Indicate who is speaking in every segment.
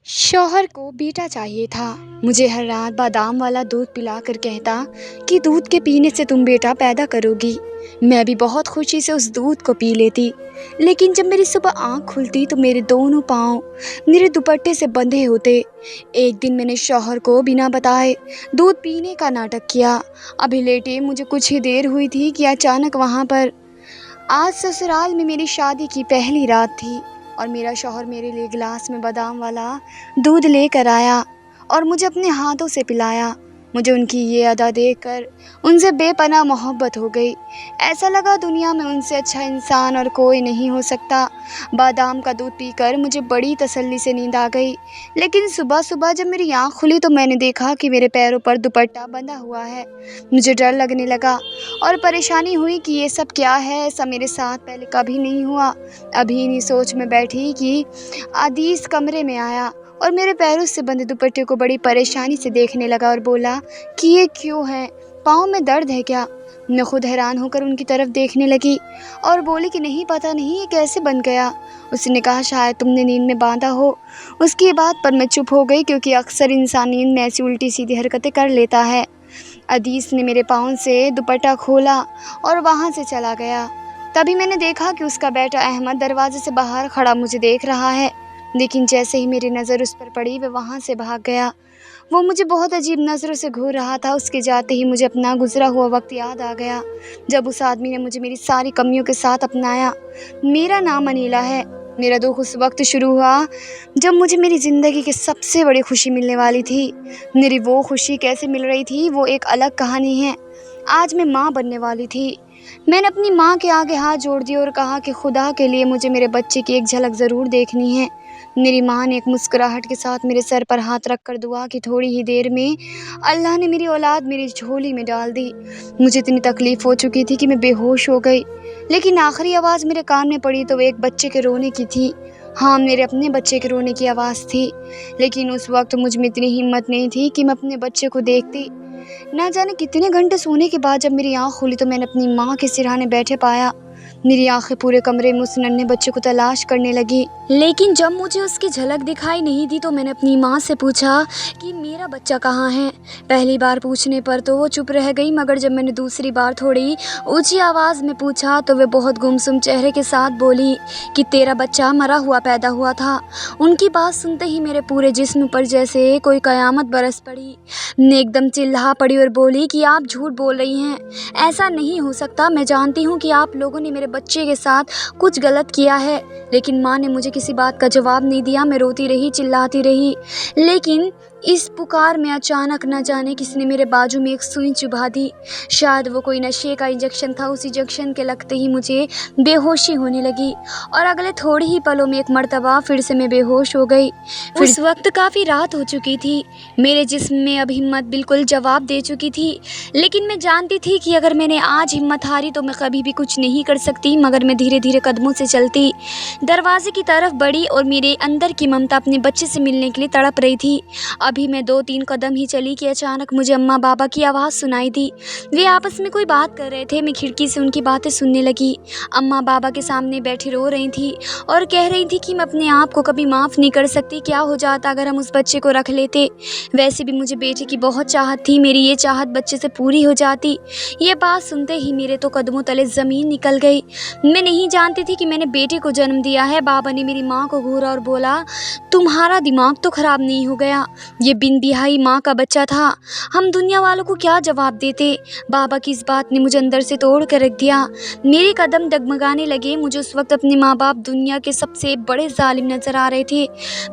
Speaker 1: शौहर को बेटा चाहिए था। मुझे हर रात बादाम वाला दूध पिला कर कहता कि दूध के पीने से तुम बेटा पैदा करोगी। मैं भी बहुत खुशी से उस दूध को पी लेती, लेकिन जब मेरी सुबह आँख खुलती तो मेरे दोनों पाँव मेरे दुपट्टे से बंधे होते। एक दिन मैंने शौहर को बिना बताए दूध पीने का नाटक किया। अभी लेटे मुझे कुछ ही देर हुई थी कि अचानक वहाँ पर आज ससुराल में मेरी शादी की पहली रात थी और मेरा शौहर मेरे लिए गिलास में बादाम वाला दूध लेकर आया और मुझे अपने हाथों से पिलाया। मुझे उनकी ये अदा देखकर उनसे बेपनाह मोहब्बत हो गई। ऐसा लगा दुनिया में उनसे अच्छा इंसान और कोई नहीं हो सकता। बादाम का दूध पीकर मुझे बड़ी तसल्ली से नींद आ गई, लेकिन सुबह सुबह जब मेरी आँख खुली तो मैंने देखा कि मेरे पैरों पर दुपट्टा बंधा हुआ है। मुझे डर लगने लगा और परेशानी हुई कि ये सब क्या है, ऐसा मेरे साथ पहले कभी नहीं हुआ। अभी इन्हीं सोच में बैठी कि आदिस कमरे में आया और मेरे पैरों से बंधे दुपट्टे को बड़ी परेशानी से देखने लगा और बोला कि ये क्यों है, पाँव में दर्द है क्या? मैं खुद हैरान होकर उनकी तरफ देखने लगी और बोली कि नहीं, पता नहीं ये कैसे बन गया। उसने कहा शायद तुमने नींद में बांधा हो। उसकी बात पर मैं चुप हो गई, क्योंकि अक्सर इंसान नींद में ऐसी उल्टी सीधी हरकतें कर लेता है। अदीस ने मेरे पाँव से दुपट्टा खोला और वहाँ से चला गया। तभी मैंने देखा कि उसका बेटा अहमद दरवाजे से बाहर खड़ा मुझे देख रहा है, लेकिन जैसे ही मेरी नज़र उस पर पड़ी वह वहाँ से भाग गया। वो मुझे बहुत अजीब नज़रों से घूर रहा था। उसके जाते ही मुझे अपना गुजरा हुआ वक्त याद आ गया, जब उस आदमी ने मुझे मेरी सारी कमियों के साथ अपनाया। मेरा नाम अनीला है। मेरा दुख उस वक्त शुरू हुआ जब मुझे मेरी ज़िंदगी की सबसे बड़ी खुशी मिलने वाली थी। मेरी वो खुशी कैसे मिल रही थी वो एक अलग कहानी है। आज मैं माँ बनने वाली थी। मैंने अपनी माँ के आगे हाथ जोड़ दिए और कहा कि खुदा के लिए मुझे मेरे बच्चे की एक झलक ज़रूर देखनी है। मेरी माँ ने एक मुस्कुराहट के साथ मेरे सर पर हाथ रख कर दुआ की। थोड़ी ही देर में अल्लाह ने मेरी औलाद मेरी झोली में डाल दी। मुझे इतनी तकलीफ़ हो चुकी थी कि मैं बेहोश हो गई, लेकिन आखिरी आवाज़ मेरे कान में पड़ी तो वो एक बच्चे के रोने की थी। हाँ, मेरे अपने बच्चे के रोने की आवाज़ थी, लेकिन उस वक्त मुझ में इतनी हिम्मत नहीं थी कि मैं अपने बच्चे को देखती। ना जाने कितने घंटे सोने के बाद जब मेरी आँख खुली तो मैंने अपनी माँ के सिरहाने बैठे पाया। मेरी आंखें पूरे कमरे में उस नन्हे बच्चे को तलाश करने लगी, लेकिन जब मुझे उसकी झलक दिखाई नहीं दी तो मैंने अपनी माँ से पूछा कि मेरा बच्चा कहाँ है। पहली बार पूछने पर तो वो चुप रह गई, मगर जब मैंने दूसरी बार थोड़ी ऊंची आवाज़ में पूछा तो वे बहुत गुमसुम चेहरे के साथ बोली कि तेरा बच्चा मरा हुआ पैदा हुआ था। उनकी बात सुनते ही मेरे पूरे जिस्म पर जैसे कोई क़यामत बरस पड़ी। मैं एकदम चिल्ला पड़ी और बोली कि आप झूठ बोल रही हैं, ऐसा नहीं हो सकता। मैं जानती हूँ कि आप लोगों ने मेरे बच्चे के साथ कुछ गलत किया है। लेकिन माँ ने मुझे किसी बात का जवाब नहीं दिया। मैं रोती रही, चिल्लाती रही, लेकिन इस पुकार में अचानक न जाने किसी ने मेरे बाजू में एक सुई चुभा दी। शायद वो कोई नशे का इंजेक्शन था। उस इंजेक्शन के लगते ही मुझे बेहोशी होने लगी और अगले थोड़ी ही पलों में एक मर्तबा फिर से मैं बेहोश हो गई। उस वक्त काफ़ी रात हो चुकी थी। मेरे जिस्म में अब हिम्मत बिल्कुल जवाब दे चुकी थी, लेकिन मैं जानती थी कि अगर मैंने आज हिम्मत हारी तो मैं कभी भी कुछ नहीं कर सकती। मगर मैं धीरे धीरे कदमों से चलती दरवाजे की तरफ बढ़ी और मेरे अंदर की ममता अपने बच्चे से मिलने के लिए तड़प रही थी। अभी मैं 2-3 कदम ही चली कि अचानक मुझे अम्मा बाबा की आवाज़ सुनाई दी। वे आपस में कोई बात कर रहे थे। मैं खिड़की से उनकी बातें सुनने लगी। अम्मा बाबा के सामने बैठी रो रही थी और कह रही थी कि मैं अपने आप को कभी माफ़ नहीं कर सकती। क्या हो जाता अगर हम उस बच्चे को रख लेते। वैसे भी मुझे बेटे की बहुत चाहत थी, मेरी ये चाहत बच्चे से पूरी हो जाती। ये बात सुनते ही मेरे तो कदमों तले ज़मीन निकल गई। मैं नहीं जानती थी कि मैंने बेटे को जन्म दिया है। बाबा ने मेरी माँ को घूरा और बोला, तुम्हारा दिमाग तो ख़राब नहीं हो गया, ये बिन बिहाई माँ का बच्चा था। हम दुनिया वालों को क्या जवाब देते। बाबा की इस बात ने मुझे अंदर से तोड़ कर रख दिया। मेरे कदम डगमगाने लगे। मुझे उस वक्त अपने माँ बाप दुनिया के सबसे बड़े जालिम नज़र आ रहे थे।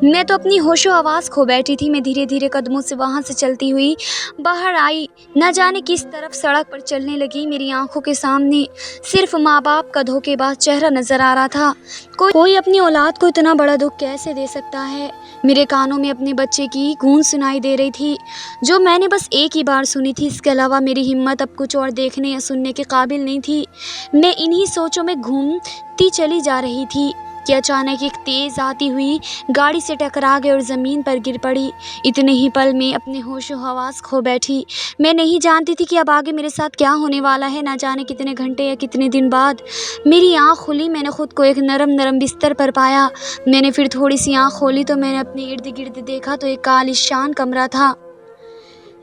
Speaker 1: मैं तो अपनी होशो आवाज़ खो बैठी थी। मैं धीरे धीरे कदमों से वहाँ से चलती हुई बाहर आई। न जाने किस तरफ सड़क पर चलने लगी। मेरी आंखों के सामने सिर्फ माँ बाप का धोखेबाज चेहरा नज़र आ रहा था। कोई अपनी औलाद को इतना बड़ा दुख कैसे दे सकता है। मेरे कानों में अपने बच्चे की गूंज सुनाई दे रही थी, जो मैंने बस एक ही बार सुनी थी। इसके अलावा मेरी हिम्मत अब कुछ और देखने या सुनने के काबिल नहीं थी। मैं इन्हीं सोचों में घूमती चली जा रही थी कि अचानक एक तेज़ आती हुई गाड़ी से टकरा गई और ज़मीन पर गिर पड़ी। इतने ही पल में अपने होशो हवास खो बैठी। मैं नहीं जानती थी कि अब आगे मेरे साथ क्या होने वाला है। ना जाने कितने घंटे या कितने दिन बाद मेरी आँख खुली, मैंने खुद को एक नरम बिस्तर पर पाया। मैंने फिर थोड़ी सी आँख खोली तो मैंने अपने इर्द गिर्द देखा तो एक आलीशान कमरा था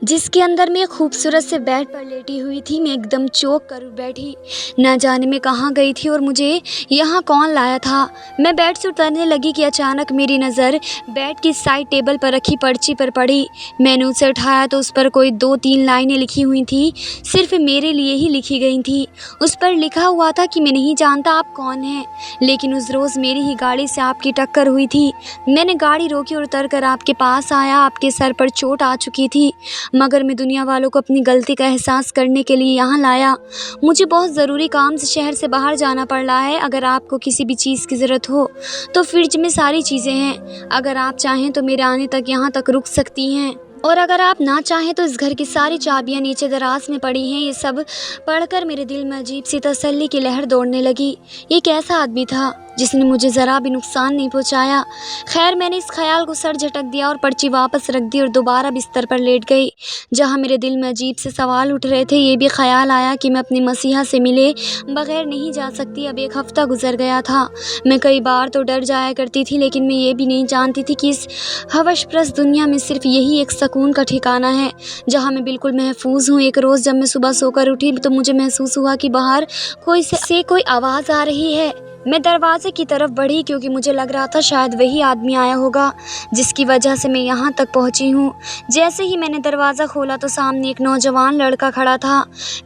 Speaker 1: जिसके अंदर मैं एक खूबसूरत से बेड पर लेटी हुई थी। मैं एकदम चौंक कर बैठी। ना जाने मैं कहाँ गई थी और मुझे यहाँ कौन लाया था। मैं बेड से उतरने लगी कि अचानक मेरी नज़र बेड की साइड टेबल पर रखी पर्ची पर पड़ी। मैंने उसे उठाया तो उस पर कोई 2-3 लाइनें लिखी हुई थी, सिर्फ मेरे लिए ही लिखी गई थी। उस पर लिखा हुआ था कि मैं नहीं जानता आप कौन हैं, लेकिन उस रोज़ मेरी ही गाड़ी से आपकी टक्कर हुई थी। मैंने गाड़ी रोकी और उतर कर आपके पास आया। आपके सर पर चोट आ चुकी थी, मगर मैं दुनिया वालों को अपनी गलती का एहसास करने के लिए यहाँ लाया। मुझे बहुत ज़रूरी काम से शहर से बाहर जाना पड़ रहा है। अगर आपको किसी भी चीज़ की ज़रूरत हो तो फ्रिज में सारी चीज़ें हैं। अगर आप चाहें तो मेरे आने तक यहाँ तक रुक सकती हैं, और अगर आप ना चाहें तो इस घर की सारी चाबियाँ नीचे दराज में पड़ी हैं। ये सब पढ़कर मेरे दिल में अजीब सी तसल्ली की लहर दौड़ने लगी। ये कैसा आदमी था जिसने मुझे ज़रा भी नुकसान नहीं पहुंचाया। खैर, मैंने इस ख्याल को सर झटक दिया और पर्ची वापस रख दी और दोबारा बिस्तर पर लेट गई। जहां मेरे दिल में अजीब से सवाल उठ रहे थे, ये भी ख्याल आया कि मैं अपनी मसीहा से मिले बगैर नहीं जा सकती। अब 1 हफ़्ता गुजर गया था। मैं कई बार तो डर जाया करती थी, लेकिन मैं ये भी नहीं जानती थी कि इस हवसप्रस्त दुनिया में सिर्फ यही एक सुकून का ठिकाना है जहाँ मैं बिल्कुल महफूज हूँ। एक रोज़ जब मैं सुबह सोकर उठी तो मुझे महसूस हुआ कि बाहर कोई आवाज़ आ रही है। मैं दरवाजे की तरफ बढ़ी क्योंकि मुझे लग रहा था शायद वही आदमी आया होगा जिसकी वजह से मैं यहाँ तक पहुँची हूँ। जैसे ही मैंने दरवाज़ा खोला तो सामने एक नौजवान लड़का खड़ा था।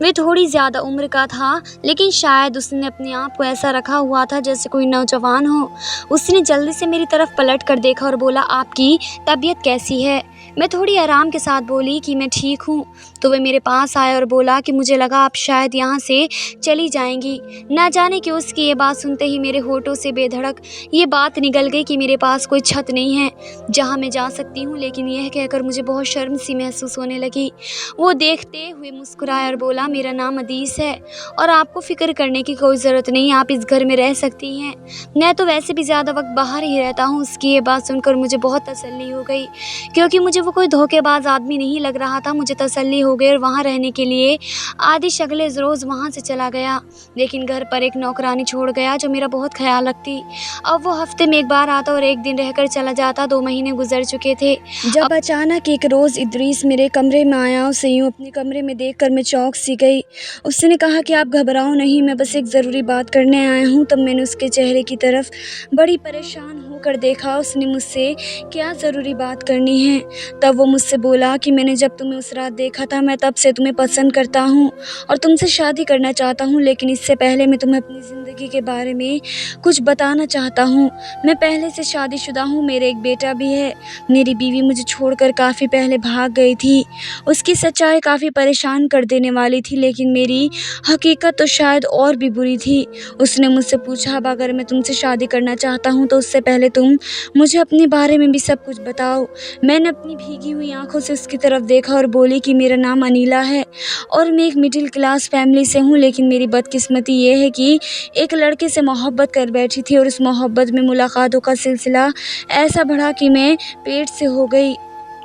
Speaker 1: वह थोड़ी ज़्यादा उम्र का था, लेकिन शायद उसने अपने आप को ऐसा रखा हुआ था जैसे कोई नौजवान हो। उसने जल्दी से मेरी तरफ पलट कर देखा और बोला, आपकी तबीयत कैसी है? मैं थोड़ी आराम के साथ बोली कि मैं ठीक हूँ। तो वह मेरे पास आया और बोला कि मुझे लगा आप शायद यहाँ से चली जाएंगी। ना जाने कि उसकी ये बात सुनते ही मेरे होठों से बेधड़क ये बात निकल गई कि मेरे पास कोई छत नहीं है जहाँ मैं जा सकती हूँ। लेकिन यह कहकर मुझे बहुत शर्म सी महसूस होने लगी। वो देखते हुए मुस्कुराया और बोला, मेरा नाम अदीस है और आपको फ़िक्र करने की कोई ज़रूरत नहीं, आप इस घर में रह सकती हैं। मैं तो वैसे भी ज़्यादा वक्त बाहर ही रहता हूँ। उसकी ये बात सुनकर मुझे बहुत तसल्ली हो गई, क्योंकि मुझे वो कोई धोखेबाज आदमी नहीं लग रहा था। मुझे तसल्ली हो गई और वहाँ रहने के लिए आधी शगले रोज़ वहाँ से चला गया। लेकिन घर पर एक नौकरानी छोड़ गया जो मेरा बहुत ख्याल रखती। अब वो हफ्ते में एक बार आता और एक दिन रहकर चला जाता। 2 महीने गुजर चुके थे जब अचानक एक रोज़ इद्रीस मेरे कमरे में आया। उसे यूँ अपने कमरे में देखकर मैं चौंक सी गई। उसने कहा कि आप घबराओ नहीं, मैं बस एक ज़रूरी बात करने आया हूँ। तब मैंने उसके चेहरे की तरफ बड़ी परेशान होकर देखा। उसने मुझसे क्या ज़रूरी बात करनी है? तब वो मुझसे बोला कि मैंने जब तुम्हें उस रात देखा था, मैं तब से तुम्हें पसंद करता हूँ और तुमसे शादी करना चाहता हूँ। लेकिन इससे पहले मैं तुम्हें अपनी ज़िंदगी के बारे में कुछ बताना चाहता हूँ। मैं पहले से शादीशुदा हूँ, मेरा एक बेटा भी है। मेरी बीवी मुझे छोड़कर काफ़ी पहले भाग गई थी। उसकी सच्चाई काफ़ी परेशान कर देने वाली थी, लेकिन मेरी हकीकत तो शायद और भी बुरी थी। उसने मुझसे पूछा, अब अगर मैं तुमसे शादी करना चाहता हूँ तो उससे पहले तुम मुझे अपने बारे में भी सब कुछ बताओ। मैंने अपनी भीगी हुई आंखों से उसकी तरफ देखा और बोली कि मेरा नाम अनीला है और मैं एक मिडिल क्लास फैमिली से हूँ। लेकिन मेरी बदकिस्मती ये है कि एक लड़के से मोहब्बत कर बैठी थी और उस मोहब्बत में मुलाकातों का सिलसिला ऐसा बढ़ा कि मैं पेट से हो गई।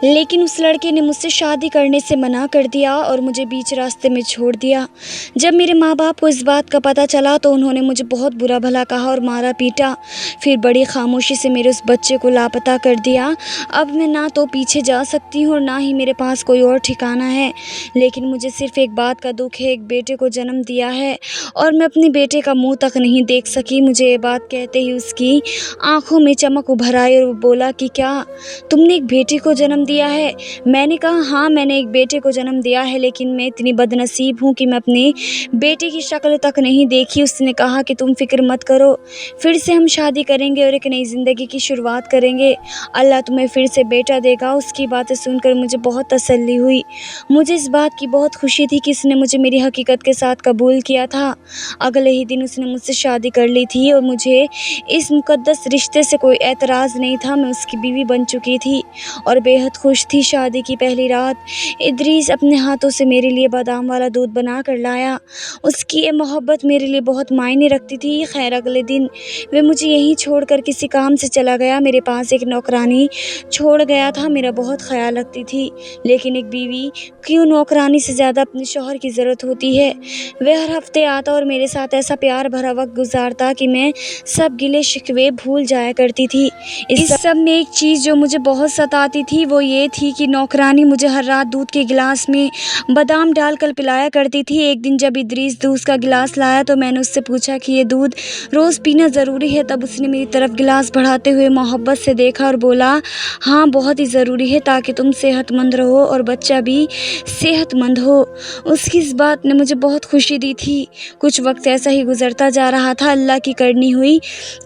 Speaker 1: लेकिन उस लड़के ने मुझसे शादी करने से मना कर दिया और मुझे बीच रास्ते में छोड़ दिया। जब मेरे माँ बाप को इस बात का पता चला तो उन्होंने मुझे बहुत बुरा भला कहा और मारा पीटा। फिर बड़ी खामोशी से मेरे उस बच्चे को लापता कर दिया। अब मैं ना तो पीछे जा सकती हूँ और ना ही मेरे पास कोई और ठिकाना है। लेकिन मुझे सिर्फ एक बात का दुख है, एक बेटे को जन्म दिया है और मैं अपने बेटे का मुँह तक नहीं देख सकी। मुझे ये बात कहते ही उसकी आँखों में चमक उभर आई और वो बोला कि क्या तुमने एक बेटे को जन्म दिया है? मैंने कहा, हाँ, मैंने एक बेटे को जन्म दिया है, लेकिन मैं इतनी बदनसीब हूँ कि मैं अपने बेटे की शक्ल तक नहीं देखी। उसने कहा कि तुम फिक्र मत करो, फिर से हम शादी करेंगे और एक नई ज़िंदगी की शुरुआत करेंगे। अल्लाह तुम्हें फिर से बेटा देगा। उसकी बातें सुनकर मुझे बहुत तसल्ली हुई। मुझे इस बात की बहुत खुशी थी कि उसने मुझे मेरी हकीकत के साथ कबूल किया था। अगले ही दिन उसने मुझसे शादी कर ली थी और मुझे इस मुकद्दस रिश्ते से कोई एतराज़ नहीं था। मैं उसकी बीवी बन चुकी थी और बेहद خوش تھی۔ شادی کی پہلی رات ادریس اپنے ہاتھوں سے میرے لیے بادام والا دودھ بنا کر لایا۔ اس کی یہ محبت میرے لیے بہت معنی رکھتی تھی۔ خیر اگلے دن وہ مجھے یہیں چھوڑ کر کسی کام سے چلا گیا۔ میرے پاس ایک نوکرانی چھوڑ گیا تھا، میرا بہت خیال رکھتی تھی، لیکن ایک بیوی کیوں نوکرانی سے زیادہ اپنے شوہر کی ضرورت ہوتی ہے۔ وہ ہر ہفتے آتا اور میرے ساتھ ایسا پیار بھرا وقت گزارتا کہ میں سب گلے شکوے بھول جایا کرتی تھی۔ اس سب میں ایک چیز جو مجھے بہت ستاتی تھی وہ یہ تھی کہ نوکرانی مجھے ہر رات دودھ کے گلاس میں بادام ڈال کر پلایا کرتی تھی۔ ایک دن جب ادریس دودھ کا گلاس لایا تو میں نے اس سے پوچھا کہ یہ دودھ روز پینا ضروری ہے؟ تب اس نے میری طرف گلاس بڑھاتے ہوئے محبت سے دیکھا اور بولا، ہاں بہت ہی ضروری ہے تاکہ تم صحت مند رہو اور بچہ بھی صحت مند ہو۔ اس کی اس بات نے مجھے بہت خوشی دی تھی۔ کچھ وقت ایسا ہی گزرتا جا رہا تھا۔ اللہ کی کرنی ہوئی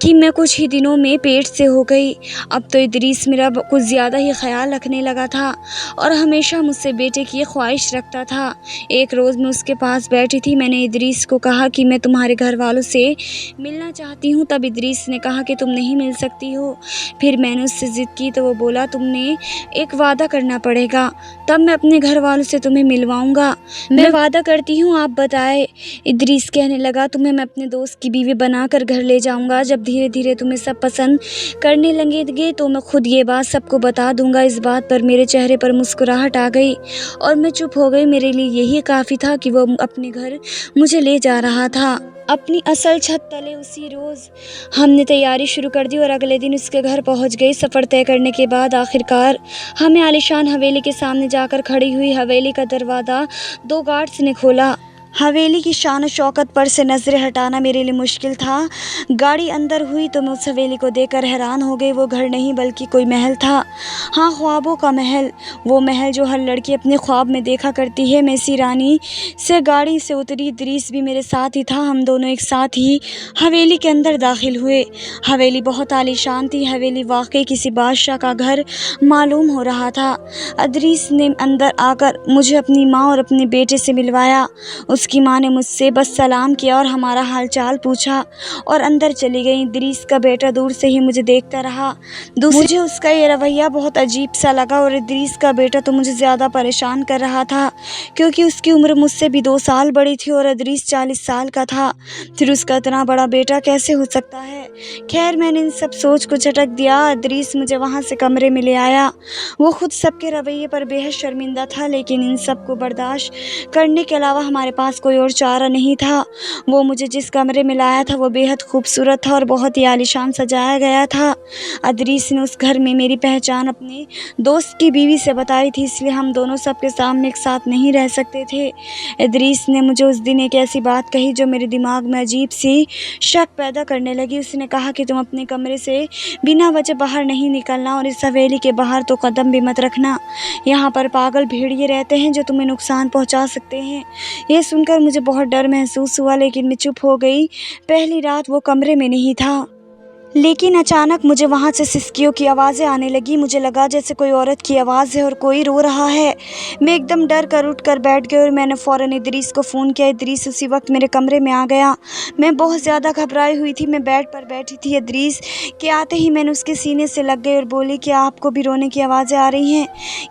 Speaker 1: کہ میں کچھ ہی دنوں میں پیٹ سے ہو گئی۔ اب تو ادریس میرا کچھ زیادہ ہی خیال رکھنے لگا تھا اور ہمیشہ مجھ سے بیٹے کی خواہش رکھتا تھا۔ ایک روز میں اس کے پاس بیٹھی تھی، میں نے ادریس کو کہا کہ میں تمہارے گھر والوں سے ملنا چاہتی ہوں۔ تب ادریس نے کہا کہ تم نہیں مل سکتی ہو۔ پھر میں نے اس سے ضد کی تو وہ بولا، تم نے ایک وعدہ کرنا پڑے گا، تب میں اپنے گھر والوں سے تمہیں ملواؤں گا۔ میں وعدہ کرتی ہوں، آپ بتائیں۔ ادریس کہنے لگا، تمہیں میں اپنے دوست کی بیوی بنا کر گھر لے جاؤں گا۔ جب دھیرے دھیرے تمہیں سب پسند کرنے لگیں گے تو میں خود یہ بات سب کو بتا دوں گا۔ اس بات پر میرے چہرے پر مسکراہٹ آ گئی اور میں چپ ہو گئی۔ میرے لیے یہی کافی تھا کہ وہ اپنے گھر مجھے لے جا رہا تھا۔ اپنی اصل چھت تلے اسی روز ہم نے تیاری شروع کر دی اور اگلے دن اس کے گھر پہنچ گئی۔ سفر طے کرنے کے بعد آخرکار ہمیں عالیشان حویلی کے سامنے جا کر کھڑی ہوئی۔ حویلی کا دروازہ 2 گارڈز نے کھولا۔ حویلی کی شان و شوکت پر سے نظریں ہٹانا میرے لیے مشکل تھا۔ گاڑی اندر ہوئی تو میں اس حویلی کو دیکھ کر حیران ہو گئی۔ وہ گھر نہیں بلکہ کوئی محل تھا، ہاں خوابوں کا محل، وہ محل جو ہر لڑکی اپنے خواب میں دیکھا کرتی ہے۔ میں سی رانی سے گاڑی سے اتری، ادریس بھی میرے ساتھ ہی تھا۔ ہم دونوں ایک ساتھ ہی حویلی کے اندر داخل ہوئے۔ حویلی بہت عالیشان تھی۔ حویلی واقعی کسی بادشاہ کا گھر معلوم ہو رہا تھا۔ ادریس نے اندر آ کر مجھے اپنی ماں اور اپنے بیٹے سے ملوایا۔ اس کی ماں نے مجھ سے بس سلام کیا اور ہمارا حال چال پوچھا اور اندر چلی گئی۔ ادریس کا بیٹا دور سے ہی مجھے دیکھتا رہا۔ مجھے اس کا یہ رویہ بہت عجیب سا لگا اور ادریس کا بیٹا تو مجھے زیادہ پریشان کر رہا تھا کیونکہ اس کی عمر مجھ سے بھی 2 سال بڑی تھی اور ادریس 40 سال کا تھا۔ پھر اس کا اتنا بڑا بیٹا کیسے ہو سکتا ہے؟ خیر میں نے ان سب سوچ کو جھٹک دیا۔ ادریس مجھے وہاں سے کمرے میں لے آیا۔ وہ خود سب کے رویے پر بے حد شرمندہ تھا، لیکن ان سب کو برداشت کرنے کے علاوہ ہمارے پاس کوئی اور چارہ نہیں تھا۔ وہ مجھے جس کمرے میں لایا تھا وہ بے حد خوبصورت تھا اور بہت ہی عالیشان سجایا گیا تھا۔ ادریس نے اس گھر میں میری پہچان اپنے دوست کی بیوی سے بتائی تھی، اس لیے ہم دونوں سب کے سامنے ایک ساتھ نہیں رہ سکتے تھے۔ ادریس نے مجھے اس دن ایک ایسی بات کہی جو میرے دماغ میں عجیب سی شک پیدا کرنے لگی۔ اس نے کہا کہ تم اپنے کمرے سے بنا وجہ باہر نہیں نکلنا اور اس حویلی کے باہر تو قدم بھی مت رکھنا، یہاں پر پاگل بھیڑیے رہتے ہیں جو تمہیں نقصان پہنچا سکتے ہیں۔ یہ سن کر مجھے بہت ڈر محسوس ہوا، لیکن میں چپ ہو گئی۔ پہلی رات وہ کمرے میں نہیں تھا، لیکن اچانک مجھے وہاں سے سسکیوں کی آوازیں آنے لگی۔ مجھے لگا جیسے کوئی عورت کی آواز ہے اور کوئی رو رہا ہے۔ میں ایک دم ڈر کر اٹھ کر بیٹھ گئی اور میں نے فوراً ادریس کو فون کیا۔ ادریس اسی وقت میرے کمرے میں آ گیا۔ میں بہت زیادہ گھبرائی ہوئی تھی، میں بیڈ پر بیٹھی تھی۔ ادریس کے آتے ہی میں نے اس کے سینے سے لگ گئی اور بولی، کیا آپ کو بھی رونے کی آوازیں آ رہی ہیں؟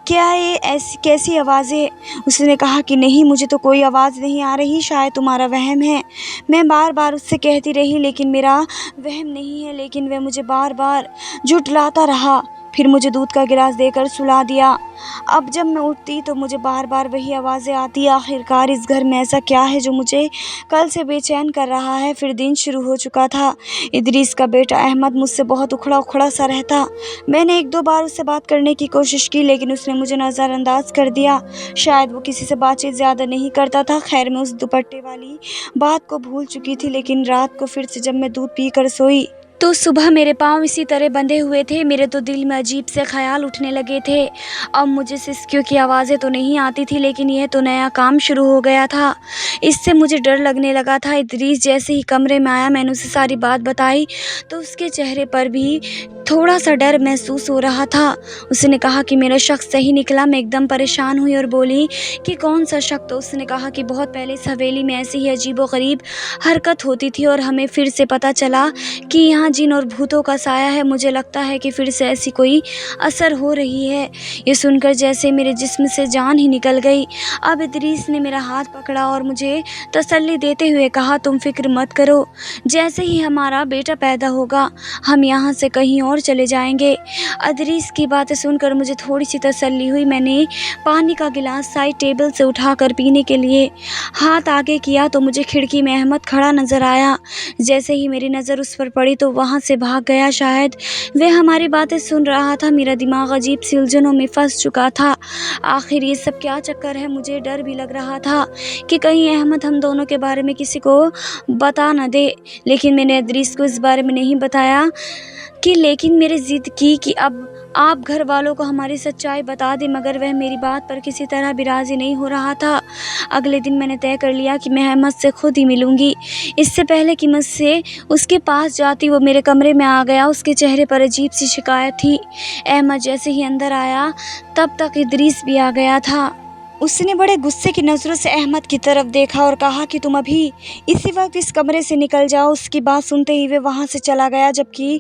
Speaker 1: کیا یہ ایسی کیسی آوازیں؟ اس نے کہا کہ نہیں، مجھے تو کوئی آواز نہیں آ رہی، شاید تمہارا وہم ہے۔ میں بار بار اس سے کہتی رہی لیکن میرا وہم نہیں ہے، لیکن وہ مجھے بار بار جھٹلاتا رہا۔ پھر مجھے دودھ کا گلاس دے کر سلا دیا۔ اب جب میں اٹھتی تو مجھے بار بار وہی آوازیں آتی۔ آخرکار اس گھر میں ایسا کیا ہے جو مجھے کل سے بے چین کر رہا ہے؟ پھر دن شروع ہو چکا تھا۔ ادریس کا بیٹا احمد مجھ سے بہت اکھڑا اکھڑا سا رہتا۔ میں نے 1-2 بار اس سے بات کرنے کی کوشش کی لیکن اس نے مجھے نظر انداز کر دیا۔ شاید وہ کسی سے بات چیت زیادہ نہیں کرتا تھا۔ خیر میں اس دوپٹے والی بات کو بھول چکی تھی، لیکن رات کو پھر سے جب میں دودھ پی کر سوئی تو صبح میرے پاؤں اسی طرح بندھے ہوئے تھے۔ میرے تو دل میں عجیب سے خیال اٹھنے لگے تھے۔ اب مجھے سسکیوں کی آوازیں تو نہیں آتی تھی، لیکن یہ تو نیا کام شروع ہو گیا تھا، اس سے مجھے ڈر لگنے لگا تھا۔ ادریس جیسے ہی کمرے میں آیا، میں نے اسے ساری بات بتائی تو اس کے چہرے پر بھی تھوڑا سا ڈر محسوس ہو رہا تھا۔ اس نے کہا کہ میرا شک صحیح نکلا۔ میں ایک دم پریشان ہوئی اور بولی کہ کون سا شک؟ تو اس نے کہا کہ بہت پہلے اس حویلی میں ایسی ہی عجیب و غریب حرکت ہوتی تھی اور ہمیں پھر سے پتہ چلا کہ یہاں जिन और भूतों का साया है। मुझे लगता है कि फिर से ऐसी कोई असर हो रही है। ये सुनकर जैसे मेरे जिस्म से जान ही निकल गई। अब इदरीस ने मेरा हाथ पकड़ा और मुझे तसल्ली देते हुए कहा, तुम फिक्र मत करो, जैसे ही हमारा बेटा पैदा होगा हम यहाँ से कहीं और चले जाएंगे। इदरीस की बातें सुनकर मुझे थोड़ी सी तसल्ली हुई। मैंने पानी का गिलास साइड टेबल से उठाकर पीने के लिए हाथ आगे किया तो मुझे खिड़की में अहमद खड़ा नजर आया। जैसे ही मेरी नज़र उस पर पड़ी तो वहाँ से भाग गया। शायद वह हमारी बातें सुन रहा था। मेरा दिमाग अजीब सी उलझनों में फंस चुका था। आखिर ये सब क्या चक्कर है। मुझे डर भी लग रहा था कि कहीं अहमद हम दोनों के बारे में किसी को बता न दे। लेकिन मैंने इदरीस को इस बारे में नहीं बताया लेकिन मेरी ज़िद की कि अब आप घर वालों को हमारी सच्चाई बता दें, मगर वह मेरी बात पर किसी तरह भी राज़ी नहीं हो रहा था। अगले दिन मैंने तय कर लिया कि मैं अहमद से खुद ही मिलूंगी। इससे पहले कि मुझसे उसके पास जाती वो मेरे कमरे में आ गया। उसके चेहरे पर अजीब सी शिकायत थी। अहमद जैसे ही अंदर आया तब तक इदरीस भी आ गया था। उसने बड़े गुस्से की नज़रों से अहमद की तरफ देखा और कहा कि तुम अभी इसी वक्त इस कमरे से निकल जाओ। उसकी बात सुनते ही वे वहाँ से चला गया, जबकि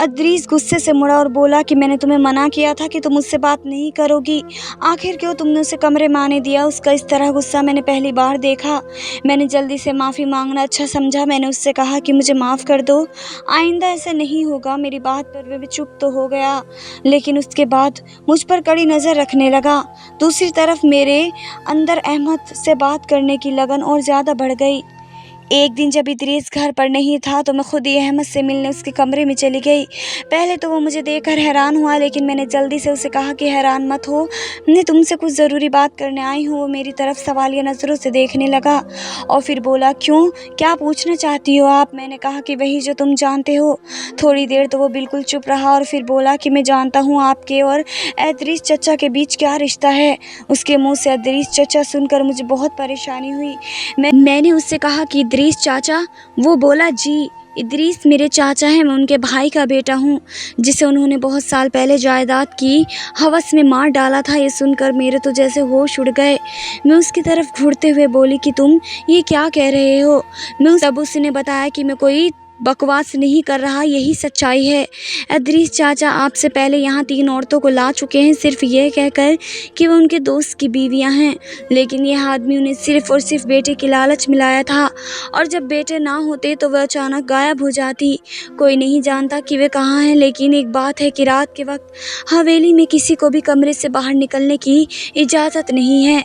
Speaker 1: इदरीस गुस्से से मुड़ा और बोला कि मैंने तुम्हें मना किया था कि तुम मुझसे बात नहीं करोगी, आखिर क्यों तुमने उसे कमरे में आने दिया। उसका इस तरह गुस्सा मैंने पहली बार देखा। मैंने जल्दी से माफ़ी मांगना अच्छा समझा। मैंने उससे कहा कि मुझे माफ़ कर दो, आइंदा ऐसा नहीं होगा। मेरी बात पर वे चुप तो हो गया, लेकिन उसके बाद मुझ पर कड़ी नज़र रखने लगा। दूसरी तरफ मेरे अंदर अहमद से बात करने की लगन और ज़्यादा बढ़ गई। एक दिन जब इदरीस घर पर नहीं था तो मैं खुद ही अहमद से मिलने उसके कमरे में चली गई। पहले तो वो मुझे देखकर हैरान हुआ, लेकिन मैंने जल्दी से उसे कहा कि हैरान मत हो, मैं तुमसे कुछ ज़रूरी बात करने आई हूँ। वो मेरी तरफ सवालिया नज़रों से देखने लगा और फिर बोला, क्यों, क्या पूछना चाहती हो आप। मैंने कहा कि वही जो तुम जानते हो। थोड़ी देर तो वो बिल्कुल चुप रहा और फिर बोला कि मैं जानता हूँ आपके और इदरीस चचा के बीच क्या रिश्ता है। उसके मुँह से इदरीस चचा सुनकर मुझे बहुत परेशानी हुई। मैंने उससे कहा कि इदरीस चाचा। वो बोला, जी, इदरीस मेरे चाचा हैं, मैं उनके भाई का बेटा हूँ, जिसे उन्होंने बहुत साल पहले जायदाद की हवस में मार डाला था। ये सुनकर मेरे तो जैसे होश उड़ गए। मैं उसकी तरफ घूरते हुए बोली कि तुम ये क्या कह रहे हो। तब उसने बताया कि मैं कोई बकवास नहीं कर रहा, यही सच्चाई है। इदरीस चाचा आपसे पहले यहाँ 3 औरतों को ला चुके हैं, सिर्फ ये कहकर कि वो उनके दोस्त की बीवियाँ हैं, लेकिन यह आदमी उन्हें सिर्फ और सिर्फ बेटे की लालच में लाया था, और जब बेटे ना होते तो वह अचानक गायब हो जाती। कोई नहीं जानता कि वे कहाँ हैं, लेकिन एक बात है कि रात के वक्त हवेली में किसी को भी कमरे से बाहर निकलने की इजाज़त नहीं है।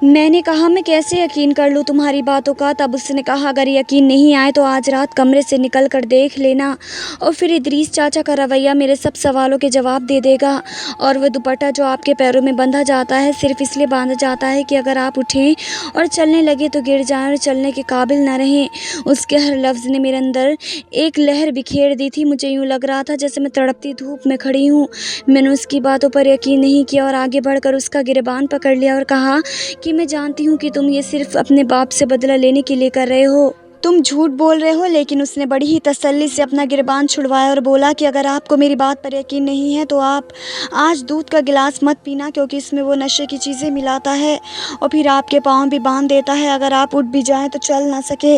Speaker 1: मैंने कहा, मैं कैसे यकीन कर लूँ तुम्हारी बातों का। तब उसने कहा, अगर यकीन नहीं आए तो आज रात कमरे से निकल कर देख लेना, और फिर इदरीस चाचा का रवैया मेरे सब सवालों के जवाब दे देगा। और वह दुपट्टा जो आपके पैरों में बंधा जाता है सिर्फ इसलिए बांधा जाता है कि अगर आप उठें और चलने लगे तो गिर जाएं और चलने के काबिल न रहें। उसके हर लफ्ज़ ने मेरे अंदर एक लहर बिखेर दी थी। मुझे यूँ लग रहा था जैसे मैं तड़पती धूप में खड़ी हूँ। मैंने उसकी बातों पर यकीन नहीं किया और आगे बढ़कर उसका गिरबान पकड़ लिया और कहा कि मैं जानती हूँ कि तुम ये सिर्फ अपने बाप से बदला लेने के लिए कर रहे हो, तुम झूठ बोल रहे हो। लेकिन उसने बड़ी ही तसल्ली से अपना गिरबान छुड़वाया और बोला कि अगर आपको मेरी बात पर यकीन नहीं है तो आप आज दूध का गिलास मत पीना, क्योंकि इसमें वो नशे की चीज़ें मिलाता है और फिर आपके पाँव भी बांध देता है। अगर आप उठ भी जाएं तो चल ना सके।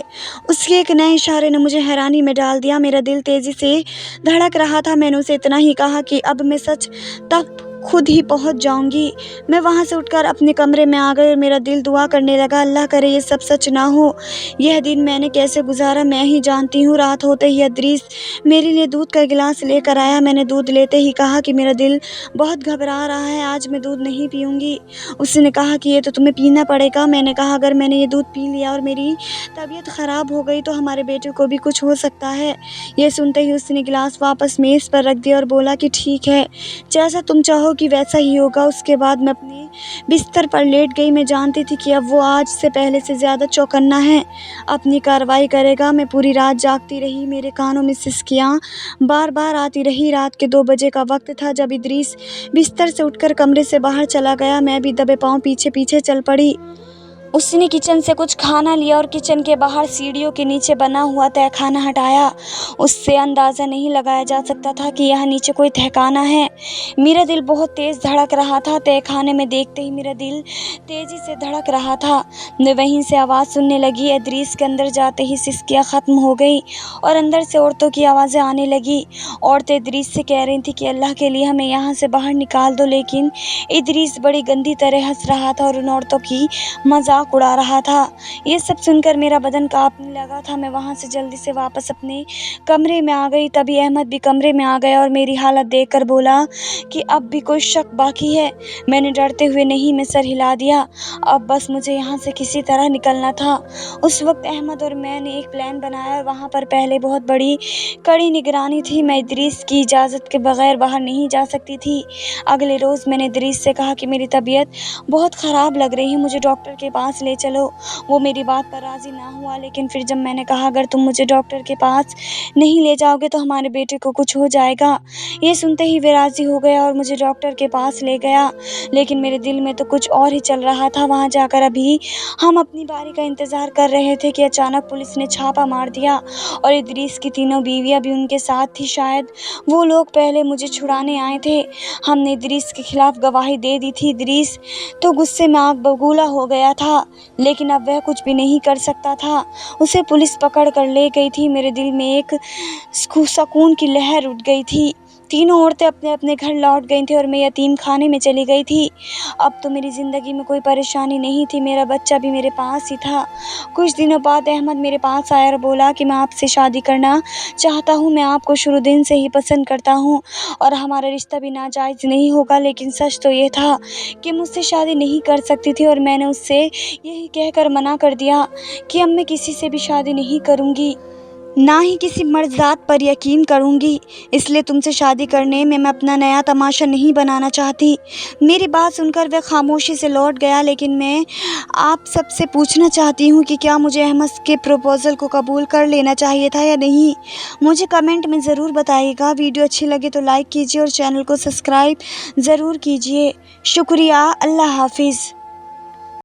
Speaker 1: उसके एक नए इशारे ने मुझे हैरानी में डाल दिया। मेरा दिल तेज़ी से धड़क रहा था। मैंने उसे इतना ही कहा कि अब मैं सच तब खुद ही पहुंच जाऊंगी। मैं वहां से उठकर अपने कमरे में आ गई और मेरा दिल दुआ करने लगा, अल्लाह करे ये सब सच ना हो। यह दिन मैंने कैसे गुजारा मैं ही जानती हूँ। रात होते ही इदरीस मेरे लिए दूध का गिलास लेकर आया। मैंने दूध लेते ही कहा कि मेरा दिल बहुत घबरा रहा है, आज मैं दूध नहीं पीऊँगी। उसने कहा कि ये तो तुम्हें पीना पड़ेगा। मैंने कहा, अगर मैंने ये दूध पी लिया और मेरी तबीयत ख़राब हो गई तो हमारे बेटे को भी कुछ हो सकता है। ये सुनते ही उसने गिलास वापस मेज़ पर रख दिया और बोला कि ठीक है, जैसा तुम चाहो कि वैसा ही होगा। उसके बाद मैं अपने बिस्तर पर लेट गई। मैं जानती थी कि अब वो आज से पहले से ज़्यादा चौकन्ना है, अपनी कार्रवाई करेगा। मैं पूरी रात जागती रही। मेरे कानों में सिसकियाँ बार बार आती रही। रात के 2 बजे का वक्त था जब इदरीस बिस्तर से उठकर कमरे से बाहर चला गया। मैं भी दबे पाँव पीछे पीछे चल पड़ी। उसने किचन से कुछ खाना लिया और किचन के बाहर सीढ़ियों के नीचे बना हुआ तहखाना हटाया। उससे अंदाज़ा नहीं लगाया जा सकता था कि यहाँ नीचे कोई तहखाना है। मेरा दिल बहुत तेज़ धड़क रहा था। तहखाने में देखते ही मेरा दिल तेज़ी से धड़क रहा था। मैं वहीं से आवाज़ सुनने लगी। इदरीस के अंदर जाते ही सिसकियाँ ख़त्म हो गई और अंदर से औरतों की आवाज़ें आने लगी। औरतें इदरीस से कह रही थी कि अल्लाह के लिए हमें यहाँ से बाहर निकाल दो, लेकिन इदरीस बड़ी गंदी तरह हंस रहा था और उन औरतों की मजाक उड़ा रहा था। ये सब सुनकर मेरा बदन कांपने लगा था। मैं वहाँ से जल्दी से वापस अपने कमरे में आ गई। तभी अहमद भी कमरे में आ गया और मेरी हालत देखकर बोला कि अब भी कोई शक बाकी है। मैंने डरते हुए नहीं में सर हिला दिया। अब बस मुझे यहाँ से किसी तरह निकलना था। उस वक्त अहमद और मैंने एक प्लान बनाया और वहाँ पर पहले बहुत बड़ी कड़ी निगरानी थी। मैं इदरीस की इजाज़त के बगैर बाहर नहीं जा सकती थी। अगले रोज़ मैंने इदरीस से कहा कि मेरी तबीयत बहुत ख़राब लग रही है, मुझे डॉक्टर के पास ले चलो। वो मेरी बात पर राज़ी ना हुआ, लेकिन फिर जब मैंने कहा अगर तुम मुझे डॉक्टर के पास नहीं ले जाओगे तो हमारे बेटे को कुछ हो जाएगा, ये सुनते ही वे राज़ी हो गया और मुझे डॉक्टर के पास ले गया। लेकिन मेरे दिल में तो कुछ और ही चल रहा था। वहाँ जाकर अभी हम अपनी बारी का इंतज़ार कर रहे थे कि अचानक पुलिस ने छापा मार दिया और इदरीस की तीनों बीवियाँ भी उनके साथ थी। शायद वो लोग पहले मुझे छुड़ाने आए थे। हमने इदरीस के खिलाफ गवाही दे दी थी। इदरीस तो गुस्से में आग बबूला हो गया था, लेकिन अब वह कुछ भी नहीं कर सकता था। उसे पुलिस पकड़ कर ले गई थी। मेरे दिल में एक सुकून की लहर उठ गई थी। तीनों औरतें अपने अपने घर लौट गई थी और मैं यतीम खाने में चली गई थी। अब तो मेरी ज़िंदगी में कोई परेशानी नहीं थी। मेरा बच्चा भी मेरे पास ही था। कुछ दिनों बाद अहमद मेरे पास आया और बोला कि मैं आपसे शादी करना चाहता हूँ। मैं आपको शुरू दिन से ही पसंद करता हूँ और हमारा रिश्ता भी नाजायज़ नहीं होगा। लेकिन सच तो ये था कि मुझसे शादी नहीं कर सकती थी और मैंने उससे यही कहकर मना कर दिया कि अब मैं किसी से भी शादी नहीं करूँगी, ना ही किसी मर्द पर यकीन करूँगी। इसलिए तुमसे शादी करने में मैं अपना नया तमाशा नहीं बनाना चाहती। मेरी बात सुनकर वह खामोशी से लौट गया। लेकिन मैं आप सबसे पूछना चाहती हूँ कि क्या मुझे अहमद के प्रपोज़ल को कबूल कर लेना चाहिए था या नहीं। मुझे कमेंट में ज़रूर बताइएगा। वीडियो अच्छी लगे तो लाइक कीजिए और चैनल को सब्सक्राइब ज़रूर कीजिए। शुक्रिया। अल्लाह हाफिज़।